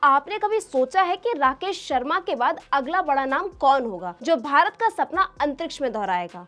आपने कभी सोचा है कि राकेश शर्मा के बाद अगला बड़ा नाम कौन होगा जो भारत का सपना अंतरिक्ष में दोहराएगा?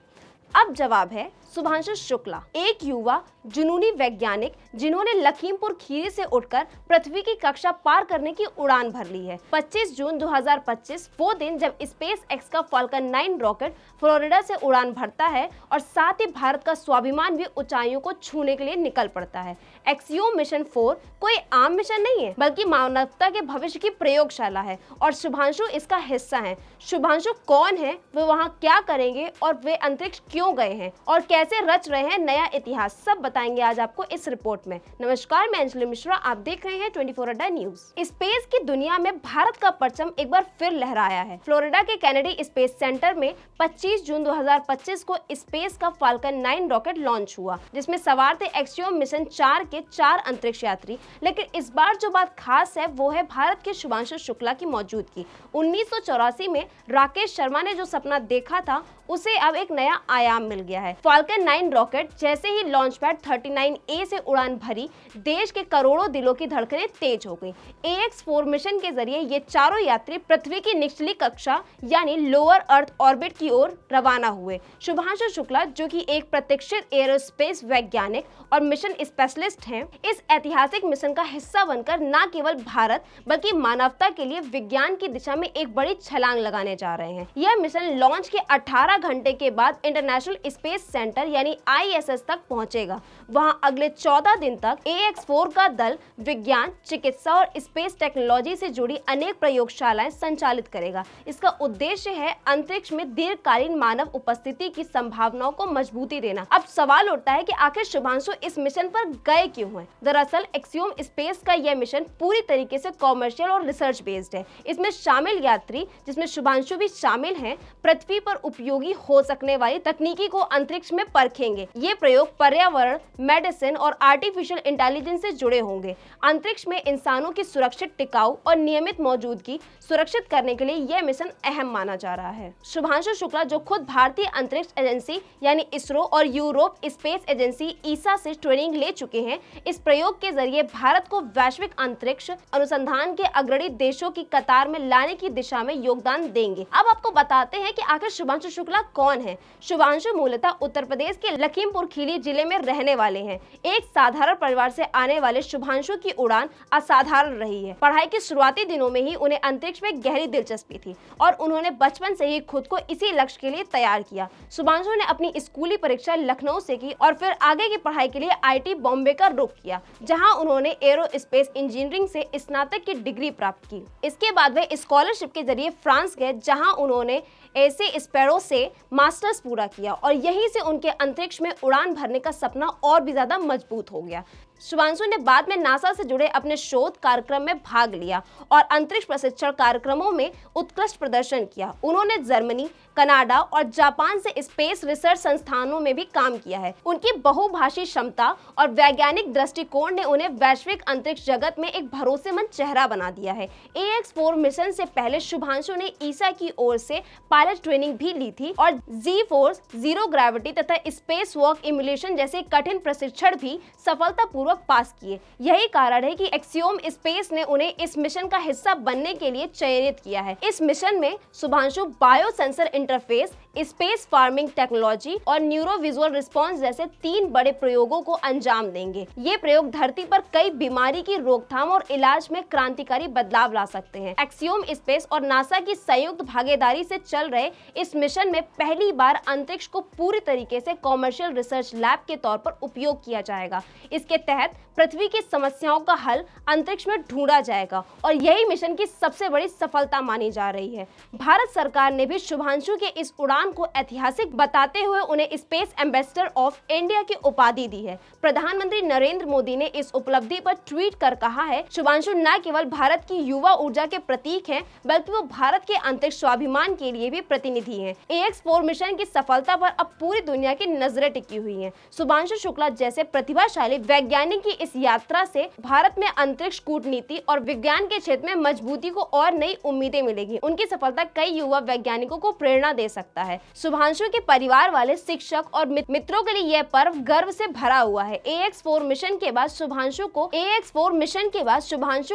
अब जवाब है शुभांशु शुक्ला, एक युवा जुनूनी वैज्ञानिक जिन्होंने लखीमपुर खीरी से उठकर पृथ्वी की कक्षा पार करने की उड़ान भर ली है। 25 जून 2025 वो दिन जब स्पेस एक्स का फाल्कन 9 रॉकेट फ्लोरिडा से उड़ान भरता है और साथ ही भारत का स्वाभिमान भी ऊंचाइयों को छूने के लिए निकल पड़ता है। एक्सियोम मिशन 4 कोई आम मिशन नहीं है, बल्कि मानवता के भविष्य की प्रयोगशाला है और शुभांशु इसका हिस्सा है। शुभांशु कौन है, वे वहाँ क्या करेंगे और वे अंतरिक्ष क्यों गए हैं और कैसे रच रहे हैं नया इतिहास, सब बताएंगे आज आपको इस रिपोर्ट में। नमस्कार, मैं अंजलि मिश्रा, आप देख रहे हैं 24 अड्डा न्यूज। स्पेस की दुनिया में भारत का परचम एक बार फिर लहराया है। फ्लोरिडा के कैनेडी स्पेस सेंटर में 25 जून 2025 को स्पेस का फाल्कन 9 रॉकेट लॉन्च हुआ, जिसमें सवार थे एक्सियोम मिशन 4 के 4 अंतरिक्ष यात्री। लेकिन इस बार जो बात खास है वो है भारत के शुभांशु शुक्ला की मौजूदगी। 1984 में राकेश शर्मा ने जो सपना देखा था उसे अब एक नया आयाम मिल गया है। फाल्कन 9 रॉकेट जैसे ही लॉन्च पैड 39A से उड़ान भरी, देश के करोड़ों दिलों की धड़कनें तेज हो गई। AX4 मिशन के जरिए ये चारों यात्री पृथ्वी की निचली कक्षा यानी लोअर अर्थ ऑर्बिट की ओर रवाना हुए। शुभांशु शुक्ला, जो कि एक प्रतिष्ठित एरोस्पेस वैज्ञानिक और मिशन स्पेशलिस्ट हैं, इस ऐतिहासिक मिशन का हिस्सा बनकर न केवल भारत बल्कि मानवता के लिए विज्ञान की दिशा में एक बड़ी छलांग लगाने जा रहे हैं। यह मिशन लॉन्च के 18 घंटे के बाद इंटरनेशनल स्पेस सेंटर यानी ISS तक पहुंचेगा। वहां अगले 14 दिन तक AX4 का दल विज्ञान, चिकित्सा और स्पेस टेक्नोलॉजी से जुड़ी अनेक प्रयोगशालाएं संचालित करेगा। इसका उद्देश्य है अंतरिक्ष में दीर्घकालीन मानव उपस्थिति की संभावनाओं को मजबूती देना। अब सवाल उठता है कि आखिर शुभांशु इस मिशन पर गए क्यों हैं? दरअसल एक्सियोम स्पेस का यह मिशन पूरी तरीके से कॉमर्शियल और रिसर्च बेस्ड है। इसमें शामिल यात्री, जिसमें शुभांशु भी शामिल हैं, पृथ्वी पर उपयोगी हो सकने वाली तकनीकी को अंतरिक्ष में परखेंगे। ये प्रयोग पर्यावरण, मेडिसिन और आर्टिफिशियल इंटेलिजेंस से जुड़े होंगे। अंतरिक्ष में इंसानों की सुरक्षित, टिकाऊ और नियमित मौजूदगी सुरक्षित करने के लिए यह मिशन अहम माना जा रहा है। शुभांशु शुक्ला, जो खुद भारतीय अंतरिक्ष एजेंसी यानी इसरो और यूरोप स्पेस एजेंसी ESA से ट्रेनिंग ले चुके हैं, इस प्रयोग के जरिए भारत को वैश्विक अंतरिक्ष अनुसंधान के अग्रणी देशों की कतार में लाने की दिशा में योगदान देंगे। अब आपको बताते हैं कि आखिर शुभांशु शुक्ला कौन है। शुभांशु मूलतः उत्तर प्रदेश के लखीमपुर खीरी जिले में रहने वाले हैं। एक साधारण परिवार से आने वाले शुभांशु की उड़ान असाधारण रही है। पढ़ाई के शुरुआती दिनों में ही उन्हें अंतरिक्ष में गहरी दिलचस्पी थी और उन्होंने बचपन से ही खुद को इसी लक्ष्य के लिए तैयार किया। शुभांशु ने अपनी स्कूली परीक्षा लखनऊ से की और फिर आगे की पढ़ाई के लिए IIT बॉम्बे का रुख किया, जहां उन्होंने एरोस्पेस इंजीनियरिंग से स्नातक की डिग्री प्राप्त की। इसके बाद वे स्कॉलरशिप के जरिए फ्रांस गए, जहां उन्होंने ऐसे स्पैरो से मास्टर्स पूरा किया और यहीं से उनके अंतरिक्ष में उड़ान भरने का सपना और भी ज्यादा मजबूत हो गया। शुभांशु ने बाद में नासा से जुड़े अपने शोध कार्यक्रम में भाग लिया और अंतरिक्ष प्रशिक्षण कार्यक्रमों में उत्कृष्ट प्रदर्शन किया। उन्होंने जर्मनी, कनाडा और जापान से स्पेस रिसर्च संस्थानों में भी काम किया है। उनकी बहुभाषी क्षमता और वैज्ञानिक दृष्टिकोण ने उन्हें वैश्विक अंतरिक्ष जगत में एक भरोसेमंद चेहरा बना दिया है। AX4 मिशन से पहले शुभांशु ने ESA की ओर से पायलट ट्रेनिंग भी ली थी और G-फोर्स, जीरो ग्रेविटी तथा स्पेस वॉक इम्युलेशन जैसे कठिन प्रशिक्षण भी सफलतापूर्वक पास किए। यही कारण है कि एक्सियोम स्पेस ने उन्हें इस मिशन का हिस्सा बनने के लिए चयनित किया है। इस मिशन में Shubhanshu bio sensor interface, space farming technology और न्यूरो विजुअल रिस्पॉन्स जैसे 3 बड़े प्रयोगों को अंजाम देंगे। ये प्रयोग धरती पर कई बीमारी की रोकथाम और इलाज में क्रांतिकारी बदलाव ला सकते हैं। एक्सियोम स्पेस और नासा की संयुक्त भागीदारी से चल रहे इस मिशन में पहली बार अंतरिक्ष को पूरी तरीके से कॉमर्शियल रिसर्च लैब के तौर पर उपयोग किया जाएगा। इसके तहत पृथ्वी की समस्याओं का हल अंतरिक्ष में ढूंढा जाएगा और यही मिशन की सबसे बड़ी सफलता मानी जा रही है। भारत सरकार ने भी शुभांशु के इस उड़ान को ऐतिहासिक बताते हुए उन्हें स्पेस एम्बेसडर ऑफ इंडिया की उपाधि दी है। प्रधानमंत्री नरेंद्र मोदी ने इस उपलब्धि पर ट्वीट कर कहा है, शुभांशु न केवल भारत की युवा ऊर्जा के प्रतीक हैं, बल्कि वो भारत के अंतरिक्ष स्वाभिमान के लिए भी प्रतिनिधि हैं। AX4 मिशन की सफलता पर अब पूरी दुनिया की नजरें टिकी हुई हैं। शुभांशु शुक्ला जैसे प्रतिभाशाली वैज्ञानिक वैज्ञानिक की इस यात्रा से भारत में अंतरिक्ष कूटनीति और विज्ञान के क्षेत्र में मजबूती को और नई उम्मीदें मिलेगी। उनकी सफलता कई युवा वैज्ञानिकों को प्रेरणा दे सकता है। शुभांशु के परिवार वाले, शिक्षक और मित्रों के लिए यह पर्व गर्व से भरा हुआ है। AX4 मिशन के बाद शुभांशु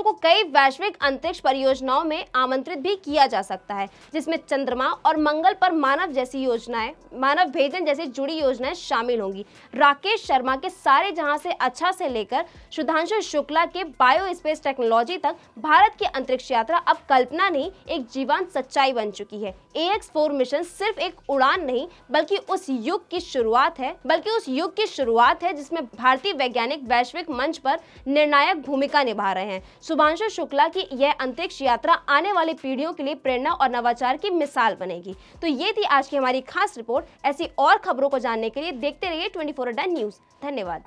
को कई वैश्विक अंतरिक्ष परियोजनाओं में आमंत्रित भी किया जा सकता है, जिसमें चंद्रमा और मंगल पर मानव भेजन जैसी जुड़ी योजनाएं शामिल होंगी। राकेश शर्मा के सारे जहां से अच्छा से लेकर सुधांशु शुक्ला के बायोस्पेस टेक्नोलॉजी तक भारत की अंतरिक्ष यात्रा अब कल्पना नहीं, एक जीवंत सच्चाई बन चुकी है। AX4 मिशन सिर्फ एक उड़ान नहीं, बल्कि उस युग की शुरुआत है जिसमें भारतीय वैज्ञानिक वैश्विक मंच पर निर्णायक भूमिका निभा रहे हैं। शुभांशु शुक्ला की यह अंतरिक्ष यात्रा आने वाली पीढ़ियों के लिए प्रेरणा और नवाचार की मिसाल बनेगी। तो ये थी आज की हमारी खास रिपोर्ट। ऐसी और खबरों को जानने के लिए देखते रहिए 24 न्यूज़। धन्यवाद।